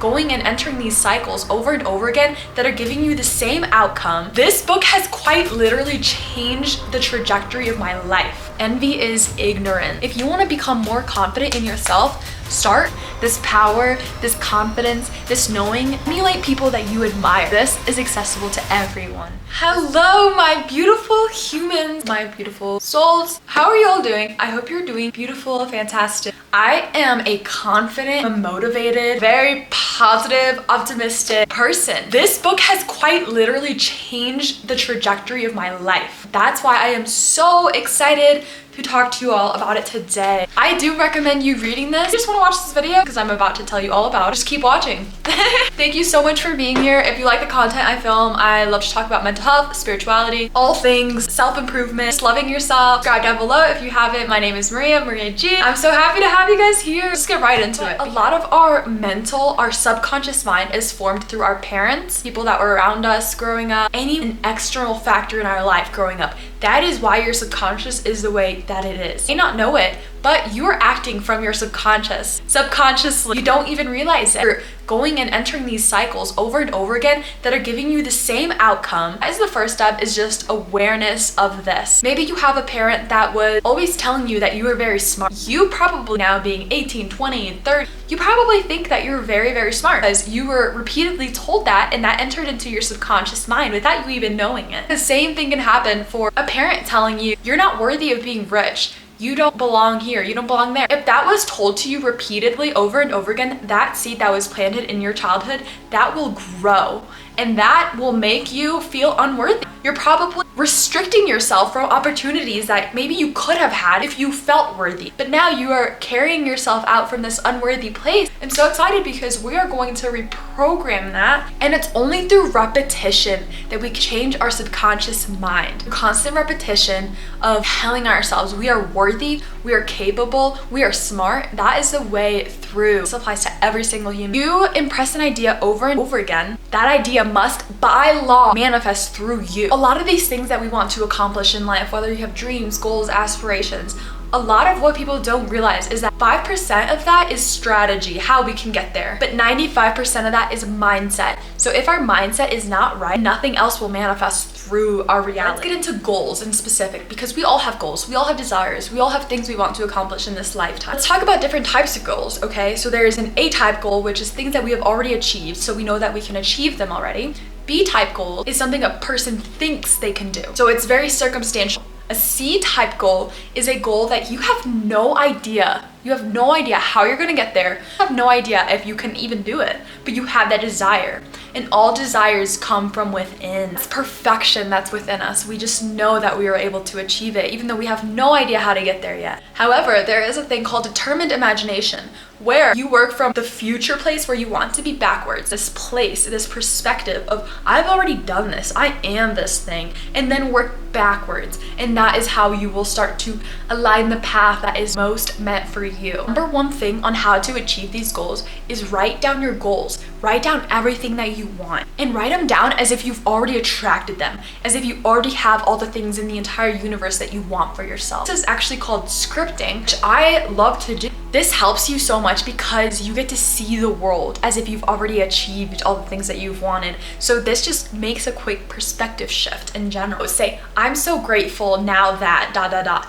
going and entering these cycles over and over again that are giving you the same outcome. This book has quite literally changed the trajectory of my life. Envy is ignorant. If you want to become more confident in yourself, start this power, this confidence, this knowing. Emulate people that you admire. This is accessible to everyone. Hello, my beautiful humans, my beautiful souls. How are you all doing? I hope you're doing beautiful, fantastic. I am a confident, motivated, very positive, optimistic person. This book has quite literally changed the trajectory of my life. That's why I am so excited to talk to you all about it today. I do recommend you reading this. If you just want to watch this video because I'm about to tell you all about it, just keep watching. Thank you so much for being here. If you like the content I film, I love to talk about mental health, spirituality, all things self-improvement, just loving yourself. Subscribe down below if you haven't. My name is Maria G. I'm so happy to have you guys here. Let's get right into it. A lot of our mental, our subconscious mind is formed through our parents, people that were around us growing up, any external factor in our life growing up. That is why your subconscious is the way that it is. You may not know it, but you are acting from your subconscious. Subconsciously, you don't even realize it. You're going and entering these cycles over and over again that are giving you the same outcome. As the first step is just awareness of this. Maybe you have a parent that was always telling you that you were very smart. You probably now being 18, 20, and 30, you probably think that you're very, very smart because you were repeatedly told that and that entered into your subconscious mind without you even knowing it. The same thing can happen for a parent telling you you're not worthy of being rich. You don't belong here, you don't belong there. If that was told to you repeatedly over and over again, that seed that was planted in your childhood, that will grow and that will make you feel unworthy. You're probably restricting yourself from opportunities that maybe you could have had if you felt worthy. But now you are carrying yourself out from this unworthy place. I'm so excited because we are going to reprogram that. And it's only through repetition that we can change our subconscious mind. Constant repetition of telling ourselves we are worthy, we are capable, we are smart. That is the way through. This applies to every single human. You impress an idea over and over again. That idea must, by law, manifest through you. A lot of these things that we want to accomplish in life, whether you have dreams, goals, aspirations, a lot of what people don't realize is that 5% of that is strategy, how we can get there. But 95% of that is mindset. So if our mindset is not right, nothing else will manifest through our reality. Let's get into goals in specific because we all have goals. We all have desires. We all have things we want to accomplish in this lifetime. Let's talk about different types of goals, okay? So there's an A-type goal, which is things that we have already achieved. So we know that we can achieve them already. B-type goal is something a person thinks they can do. So it's very circumstantial. A C-type goal is a goal that you have no idea. You have no idea how you're gonna get there. You have no idea if you can even do it, but you have that desire. And all desires come from within. It's perfection that's within us. We just know that we are able to achieve it, even though we have no idea how to get there yet. However, there is a thing called determined imagination, where you work from the future place where you want to be backwards, this place, this perspective of, I've already done this, I am this thing, and then work backwards. And that is how you will start to align the path that is most meant for you. Number one thing on how to achieve these goals is write down your goals. Write down everything that you want and write them down as if you've already attracted them, as if you already have all the things in the entire universe that you want for yourself. This is actually called scripting, which I love to do. This helps you so much because you get to see the world as if you've already achieved all the things that you've wanted. So this just makes a quick perspective shift in general. Say, I'm so grateful now that ...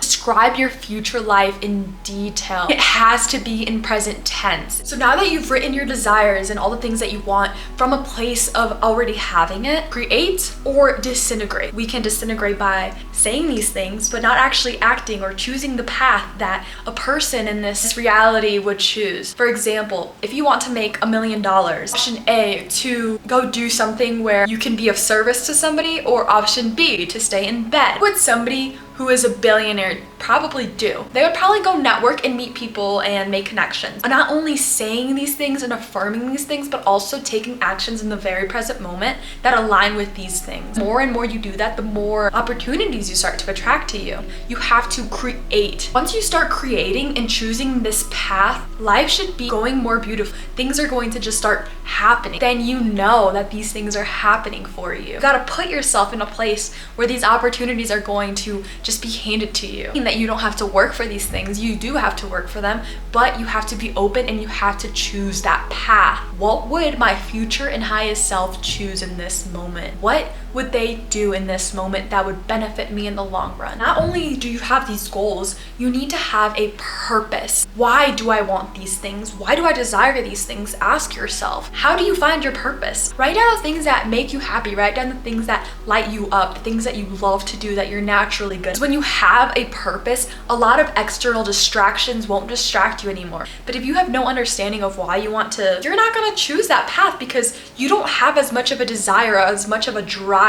Describe your future life in detail. It has to be in present tense. So now that you've written your desires and all the things that you want from a place of already having it, create or disintegrate. We can disintegrate by saying these things, but not actually acting or choosing the path that a person in this reality would choose. For example, if you want to make $1 million, option A, to go do something where you can be of service to somebody, or option B, to stay in bed. Would somebody who is a billionaire probably do? They would probably go network and meet people and make connections. Not only saying these things and affirming these things, but also taking actions in the very present moment that align with these things. The more and more you do that, the more opportunities you start to attract to you. You have to create. Once you start creating and choosing this path, life should be going more beautiful. Things are going to just start happening. Then you know that these things are happening for you. You gotta put yourself in a place where these opportunities are going to just just be handed to you. Meaning that you don't have to work for these things. You do have to work for them, but you have to be open and you have to choose that path. What would my future and highest self choose in this moment? What would they do in this moment that would benefit me in the long run? Not only do you have these goals, you need to have a purpose. Why do I want these things? Why do I desire these things? Ask yourself, how do you find your purpose? Write down the things that make you happy. Write down the things that light you up, the things that you love to do, that you're naturally good. When you have a purpose, a lot of external distractions won't distract you anymore. But if you have no understanding of why you want to, you're not gonna choose that path because you don't have as much of a desire, as much of a drive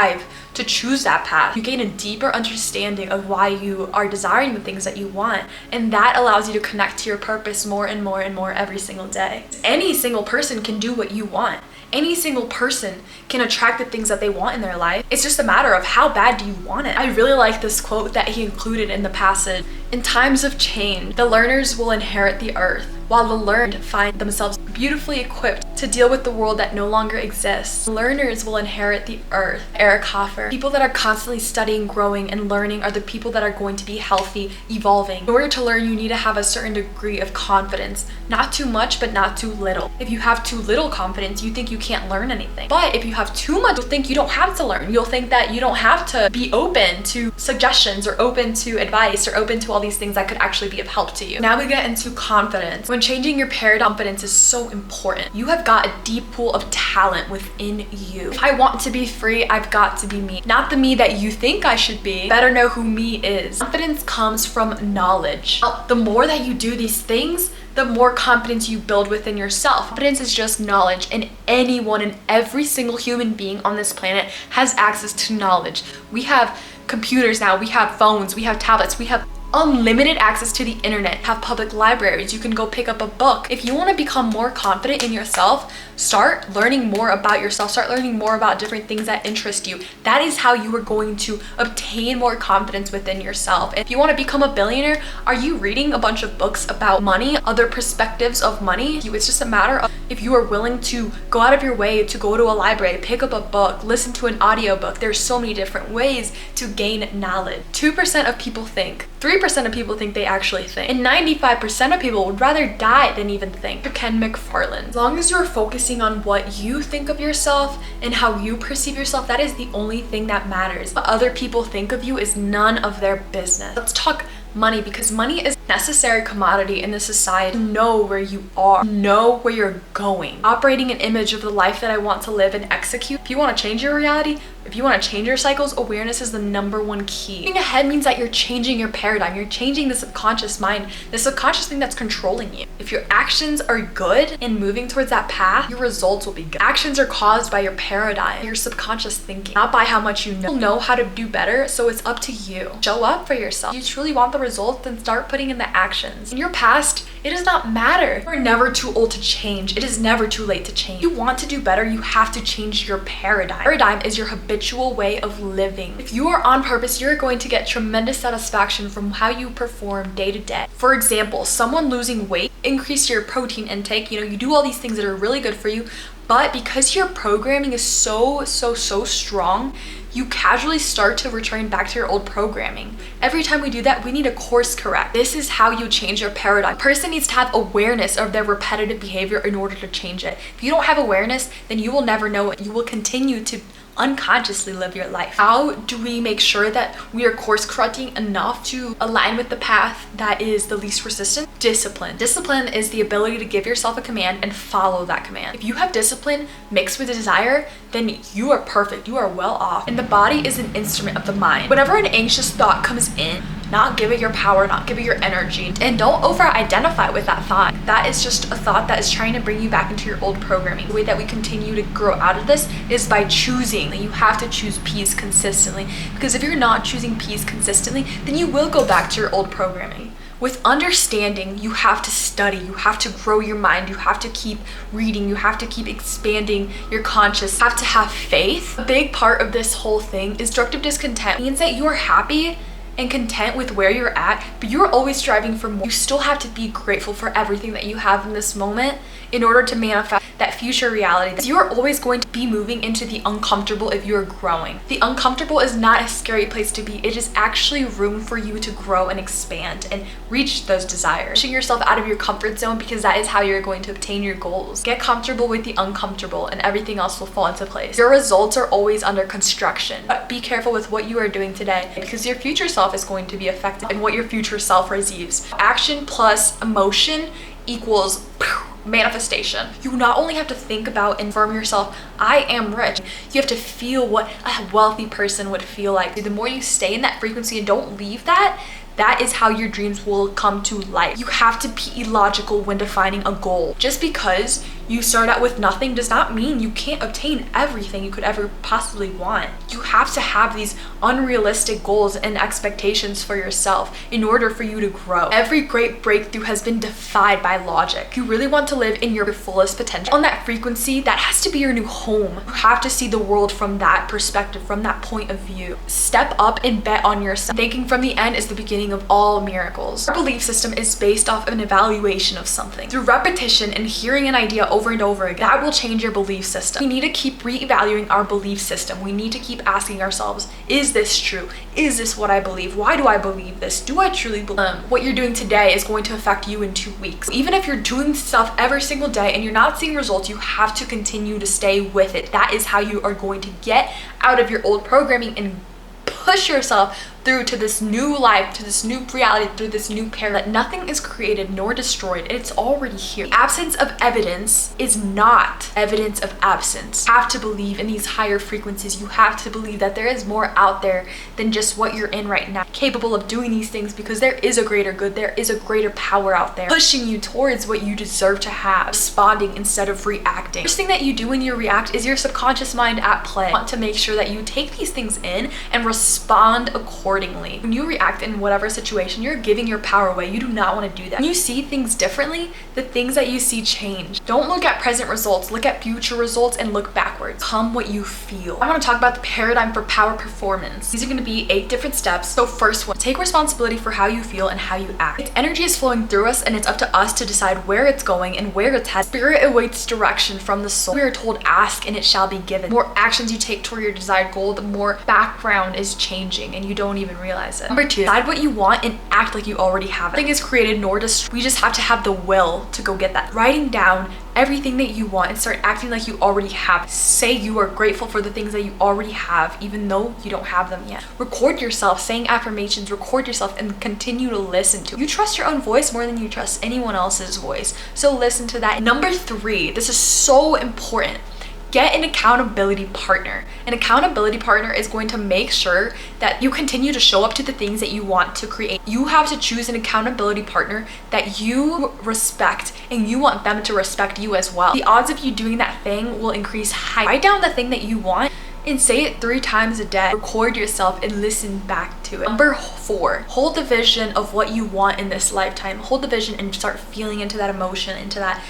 to choose that path. You gain a deeper understanding of why you are desiring the things that you want, and that allows you to connect to your purpose more and more and more every single day. Any single person can do what you want. Any single person can attract the things that they want in their life. It's just a matter of how bad do you want it. I really like this quote that he included in the passage. In times of change, the learners will inherit the earth, while the learned find themselves beautifully equipped to deal with the world that no longer exists. Learners will inherit the earth. Eric Hoffer. People that are constantly studying, growing, and learning are the people that are going to be healthy, evolving. In order to learn, you need to have a certain degree of confidence. Not too much, but not too little. If you have too little confidence, you think you can't learn anything. But if you have too much, you'll think you don't have to learn. You'll think that you don't have to be open to suggestions or open to advice or open to all these things that could actually be of help to you. Now we get into confidence. When changing your paradigm, confidence is so important. You have got a deep pool of talent within you. If I want to be free, I've got to be me. Not the me that you think I should be. Better know who me is. Confidence comes from knowledge. The more that you do these things, the more confidence you build within yourself. Confidence is just knowledge, and anyone and every single human being on this planet has access to knowledge. We have computers now, we have phones, we have tablets, we have unlimited access to the internet, have public libraries, you can go pick up a book. If you want to become more confident in yourself, start learning more about yourself, start learning more about different things that interest you. That is how you are going to obtain more confidence within yourself. If you want to become a billionaire, are you reading a bunch of books about money, other perspectives of money? It's just a matter of if you are willing to go out of your way to go to a library, pick up a book, listen to an audiobook. There's so many different ways to gain knowledge. 2% of people think. 3% of people think they actually think. And 95% of people would rather die than even think. Ken McFarland. As long as you're focusing on what you think of yourself and how you perceive yourself, that is the only thing that matters. What other people think of you is none of their business. Let's talk money, because money is a necessary commodity in this society. Know where you are, know where you're going. Operating an image of the life that I want to live and execute. If you want to change your reality, if you want to change your cycles, awareness is the #1 key. Moving ahead means that you're changing your paradigm. You're changing the subconscious mind, the subconscious thing that's controlling you. If your actions are good in moving towards that path, your results will be good. Actions are caused by your paradigm, your subconscious thinking, not by how much you know. You'll know how to do better, so it's up to you. Show up for yourself. If you truly want the results, then start putting in the actions. In your past, it does not matter. You're never too old to change. It is never too late to change. If you want to do better, you have to change your paradigm. Paradigm is your habitual way of living. If you are on purpose, you're going to get tremendous satisfaction from how you perform day to day. For example, someone losing weight, increase your protein intake, you do all these things that are really good for you, but because your programming is so strong, you casually start to return back to your old programming. Every time we do that, we need to course correct. This is how you change your paradigm. A person needs to have awareness of their repetitive behavior in order to change it. If you don't have awareness, then you will never know it. You will continue to unconsciously live your life. How do we make sure that we are course correcting enough to align with the path that is the least resistant? Discipline. Discipline is the ability to give yourself a command and follow that command. If you have discipline mixed with desire, then you are perfect. You are well off. And the body is an instrument of the mind. Whenever an anxious thought comes in, not give it your power, not give it your energy, and don't over-identify with that thought. That is just a thought that is trying to bring you back into your old programming. The way that we continue to grow out of this is by choosing. You have to choose peace consistently, because if you're not choosing peace consistently, then you will go back to your old programming. With understanding, you have to study, you have to grow your mind, you have to keep reading, you have to keep expanding your conscious, you have to have faith. A big part of this whole thing is destructive discontent. It means that you are happy and content with where you're at, but you're always striving for more. You still have to be grateful for everything that you have in this moment in order to manifest that future reality. You're always going to be moving into the uncomfortable if you're growing. The uncomfortable is not a scary place to be. It is actually room for you to grow and expand and reach those desires. Pushing yourself out of your comfort zone, because that is how you're going to obtain your goals. Get comfortable with the uncomfortable and everything else will fall into place. Your results are always under construction, but be careful with what you are doing today, because your future self is going to be affected and what your future self receives. Action plus emotion equals manifestation. You not only have to think about and affirm yourself, I am rich. You have to feel what a wealthy person would feel like. The more you stay in that frequency and don't leave that, that is how your dreams will come to life. You have to be illogical when defining a goal. Just because you start out with nothing does not mean you can't obtain everything you could ever possibly want. You have to have these unrealistic goals and expectations for yourself in order for you to grow. Every great breakthrough has been defied by logic. If you really want to live in your fullest potential on that frequency, that has to be your new home. You have to see the world from that perspective, from that point of view. Step up and bet on yourself. Thinking from the end is the beginning of all miracles. Our belief system is based off of an evaluation of something. Through repetition and hearing an idea over and over again, that will change your belief system. We need to keep reevaluating our belief system. We need to keep asking ourselves, is this true? Is this what I believe? Why do I believe this? Do I truly believe? What you're doing today is going to affect you in 2 weeks. Even if you're doing stuff every single day and you're not seeing results, you have to continue to stay with it. That is how you are going to get out of your old programming and push yourself through to this new life, to this new reality, through this new paradigm. That nothing is created nor destroyed. It's already here. The absence of evidence is not evidence of absence. You have to believe in these higher frequencies. You have to believe that there is more out there than just what you're in right now. Capable of doing these things, because there is a greater good. There is a greater power out there pushing you towards what you deserve to have. Responding instead of reacting. First thing that you do when you react is your subconscious mind at play. You want to make sure that you take these things in and respond accordingly. When you react in whatever situation, you're giving your power away. You do not want to do that. When you see things differently, the things that you see change. Don't look at present results, look at future results and look backwards. Become what you feel. I want to talk about the paradigm for power performance. These are going to be 8 different steps. So first one, take responsibility for how you feel and how you act. Its energy is flowing through us and it's up to us to decide where it's going and where it's headed. Spirit awaits direction from the soul. We are told, ask and it shall be given. The more actions you take toward your desired goal, the more background is changing and you don't even realize it. Number 2, decide what you want and act like you already have it. Nothing is created nor destroyed. We just have to have the will to go get that. Writing down everything that you want and start acting like you already have. Say you are grateful for the things that you already have, even though you don't have them yet. Record yourself saying affirmations, record yourself and continue to listen to it. You trust your own voice more than you trust anyone else's voice. So listen to that. Number 3, this is so important. Get an accountability partner. An accountability partner is going to make sure that you continue to show up to the things that you want to create. You have to choose an accountability partner that you respect and you want them to respect you as well. The odds of you doing that thing will increase high. Write down the thing that you want and say it 3 times a day. Record yourself and listen back to it. Number 4, hold the vision of what you want in this lifetime. Hold the vision and start feeling into that emotion, into that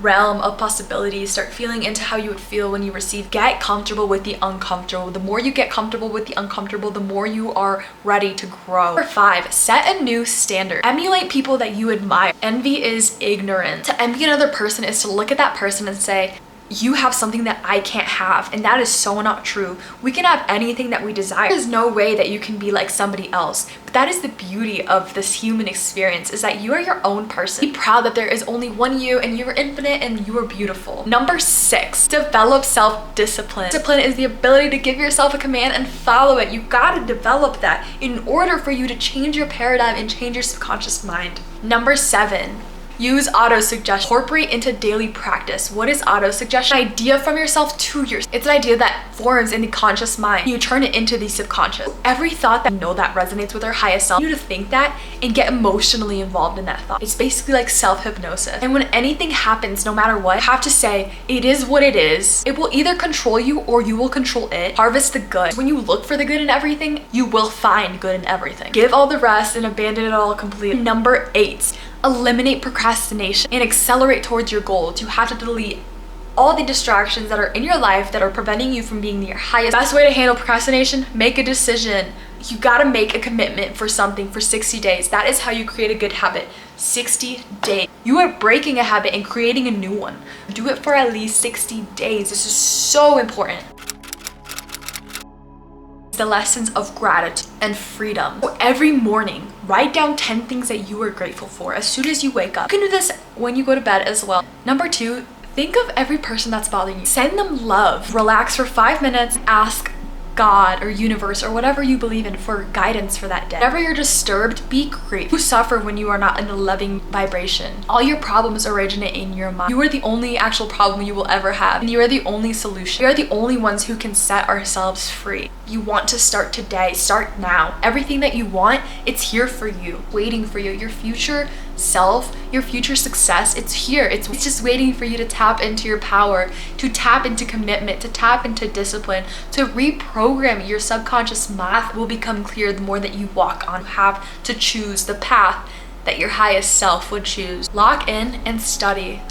realm of possibilities. Start feeling into how you would feel when you receive. Get comfortable with the uncomfortable. The more you get comfortable with the uncomfortable, the more you are ready to grow. Number 5, set a new standard. Emulate people that you admire. Envy is ignorant. To envy another person is to look at that person and say, you have something that I can't have, and that is so not true. We can have anything that we desire. There's no way that you can be like somebody else, but that is the beauty of this human experience, is that you are your own person. Be proud that there is only one you and you are infinite and you are beautiful. Number 6, develop self-discipline. Discipline is the ability to give yourself a command and follow it. You gotta develop that in order for you to change your paradigm and change your subconscious mind. Number 7, use auto-suggestion. Incorporate into daily practice. What is auto-suggestion? An idea from yourself to yourself. It's an idea that forms in the conscious mind. You turn it into the subconscious. Every thought that you know that resonates with our highest self, you need to think that and get emotionally involved in that thought. It's basically like self-hypnosis. And when anything happens, no matter what, you have to say, it is what it is. It will either control you or you will control it. Harvest the good. When you look for the good in everything, you will find good in everything. Give all the rest and abandon it all completely. Number 8, eliminate procrastination and accelerate towards your goals. You have to delete all the distractions that are in your life that are preventing you from being your highest. Best way to handle procrastination, make a decision. You gotta make a commitment for something for 60 days. That is how you create a good habit. 60 days. You are breaking a habit and creating a new one. Do it for at least 60 days. This is so important. The lessons of gratitude and freedom. So every morning, write down 10 things that you are grateful for as soon as you wake up. You can do this when you go to bed as well. Number 2, think of every person that's bothering you. Send them love. Relax for 5 minutes. Ask God or universe or whatever you believe in for guidance for that day. Whenever you're disturbed, be grateful. You suffer when you are not in a loving vibration. All your problems originate in your mind. You are the only actual problem you will ever have, and you are the only solution. We are the only ones who can set ourselves free. You want to start today. Start now. Everything that you want, it's here for you, waiting for you. Your future self, your future success, it's here. It's just waiting for you to tap into your power, to tap into commitment, to tap into discipline, to reprogram your subconscious mind. Will become clear the more that you walk on. You have to choose the path that your highest self would choose. Lock in and study.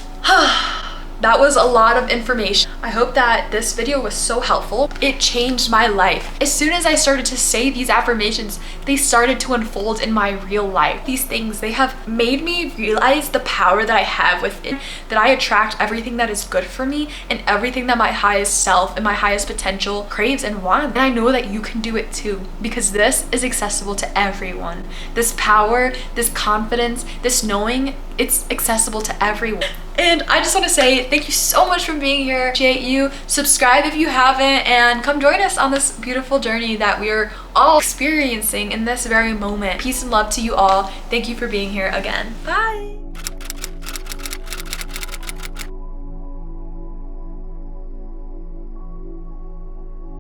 That was a lot of information. I hope that this video was so helpful. It changed my life. As soon as I started to say these affirmations, they started to unfold in my real life. These things, they have made me realize the power that I have within, that I attract everything that is good for me and everything that my highest self and my highest potential craves and wants. And I know that you can do it too, because this is accessible to everyone. This power, this confidence, this knowing, it's accessible to everyone. And I just want to say thank you so much for being here. Appreciate you. Subscribe if you haven't, and come join us on this beautiful journey that we are all experiencing in this very moment. Peace and love to you all. Thank you for being here again. Bye.